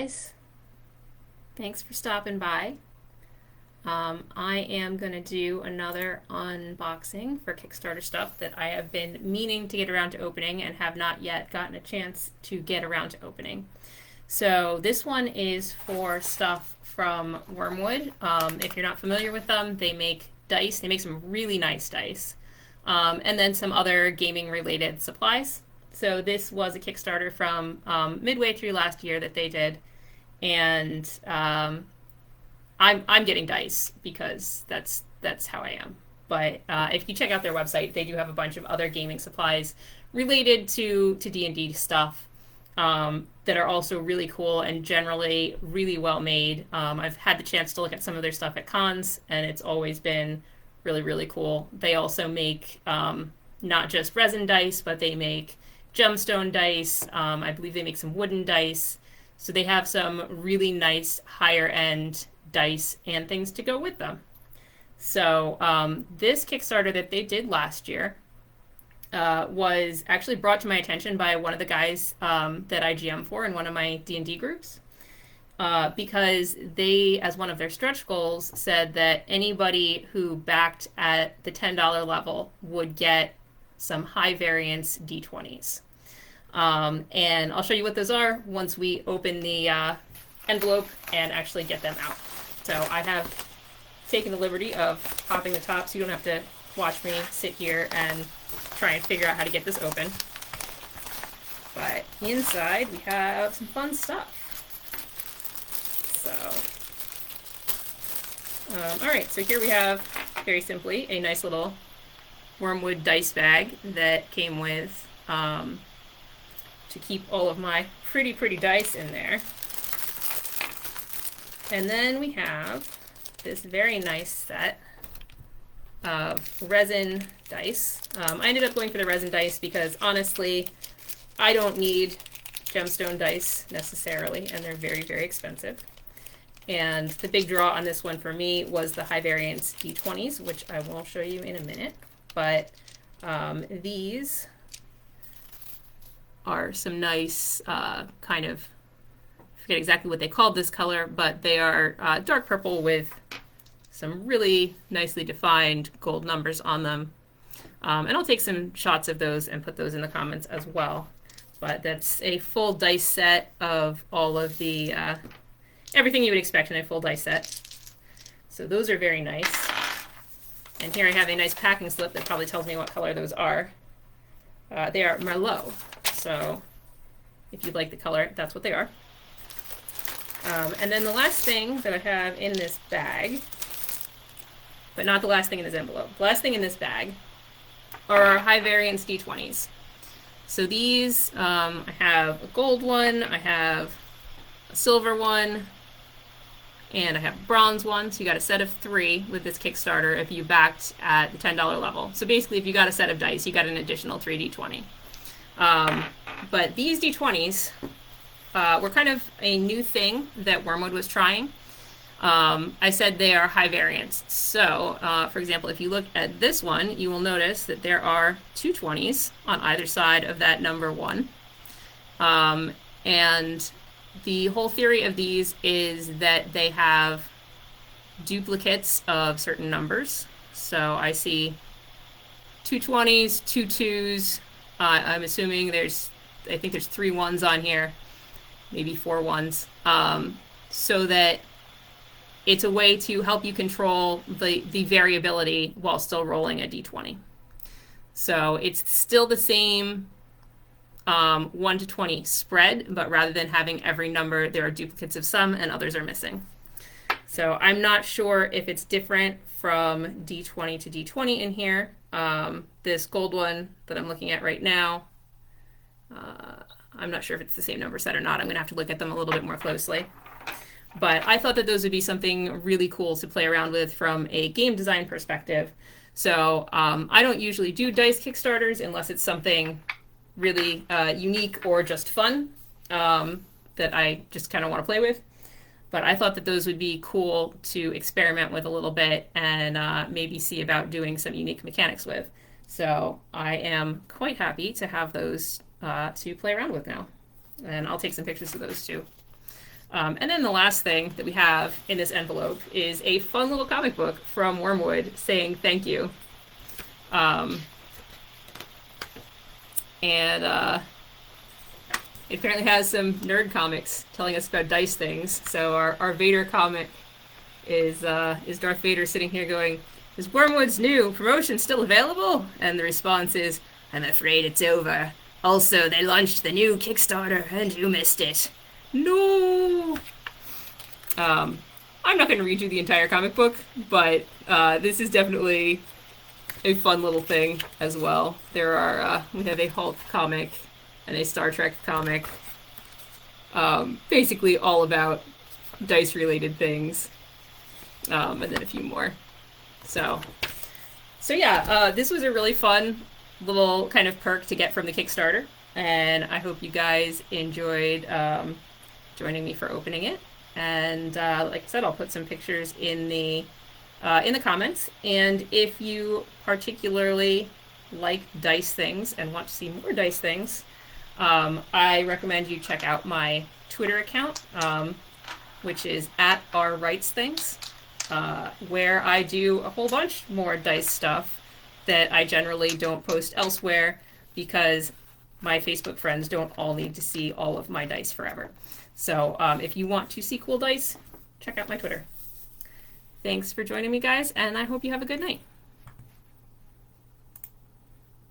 guys. Thanks for stopping by. I am going to do another unboxing for Kickstarter stuff that I have been meaning to get around to opening and have not yet gotten a chance to get around to opening. So this one is for stuff from Wyrmwood. If you're not familiar with them, they make dice. They make some really nice dice. And then some other gaming related supplies. So this was a Kickstarter from midway through last year that they did. And I'm getting dice because that's how I am. But if you check out their website, they do have a bunch of other gaming supplies related to D&D stuff that are also really cool and generally really well made. I've had the chance to look at some of their stuff at cons, and it's always been really, really cool. They also make not just resin dice, but they make gemstone dice. I believe they make some wooden dice. So they have some really nice higher end dice and things to go with them. So this Kickstarter that they did last year was actually brought to my attention by one of the guys that I GM for in one of my D&D groups. Because they, as one of their stretch goals, said that anybody who backed at the $10 level would get some high variance D20s. And I'll show you what those are once we open the envelope and actually get them out. So I have taken the liberty of popping the top so you don't have to watch me sit here and try and figure out how to get this open. But inside we have some fun stuff. So, alright, so here we have, very simply, a nice little Wyrmwood dice bag that came with to keep all of my pretty dice in there. And then we have this very nice set of resin dice. I ended up going for the resin dice because honestly, I don't need gemstone dice necessarily, and they're very expensive. And the big draw on this one for me was the high variance D20s, which I will show you in a minute. But these are some nice kind of, I forget exactly what they called this color, but they are dark purple with some really nicely defined gold numbers on them. And I'll take some shots of those and put those in the comments as well. But that's a full dice set of all of the, everything you would expect in a full dice set. So those are very nice. And here I have a nice packing slip that probably tells me what color those are. They are Merlot. So if you like the color, that's what they are. And then the last thing that I have in this bag, but not the last thing in this envelope, the last thing in this bag are our high variance D20s. So these, I have a gold one, I have a silver one, and I have a bronze one. So you got a set of 3 with this Kickstarter if you backed at the $10 level. So basically if you got a set of dice, you got an additional 3 D20. But these D20s were kind of a new thing that Wyrmwood was trying. I said they are high variance. So, for example, if you look at this one, you will notice that there are 2 20s on either side of that number 1. And the whole theory of these is that they have duplicates of certain numbers. So I see 2 20s, 2 2s. I'm assuming I think there's 3 1s on here, maybe 4 1s. So that it's a way to help you control the variability while still rolling a d20. So it's still the same 1 to 20 spread, but rather than having every number, there are duplicates of some and others are missing. So I'm not sure if it's different from d20 to d20 in here. This gold one that I'm looking at right now, I'm not sure if it's the same number set or not. I'm going to have to look at them a little bit more closely. But I thought that those would be something really cool to play around with from a game design perspective. So I don't usually do dice Kickstarters unless it's something really unique or just fun that I just kind of want to play with. But I thought that those would be cool to experiment with a little bit and maybe see about doing some unique mechanics with. So I am quite happy to have those to play around with now. And I'll take some pictures of those too. And then the last thing that we have in this envelope is a fun little comic book from Wyrmwood saying thank you. And it apparently has some nerd comics telling us about dice things. So our Vader comic is Darth Vader sitting here going, "Is Wyrmwood's new promotion still available?" And the response is, "I'm afraid it's over. Also, they launched the new Kickstarter and you missed it. No." I'm not going to read you the entire comic book, but this is definitely a fun little thing as well. There are we have a Hulk comic and a Star Trek comic, basically all about dice-related things, and then a few more. So yeah, this was a really fun little kind of perk to get from the Kickstarter, and I hope you guys enjoyed joining me for opening it. And like I said, I'll put some pictures in the comments. And if you particularly like dice things and want to see more dice things, I recommend you check out my Twitter account, which is @rwritesthings, where I do a whole bunch more dice stuff that I generally don't post elsewhere because my Facebook friends don't all need to see all of my dice forever. So if you want to see cool dice, check out my Twitter. Thanks for joining me, guys, and I hope you have a good night.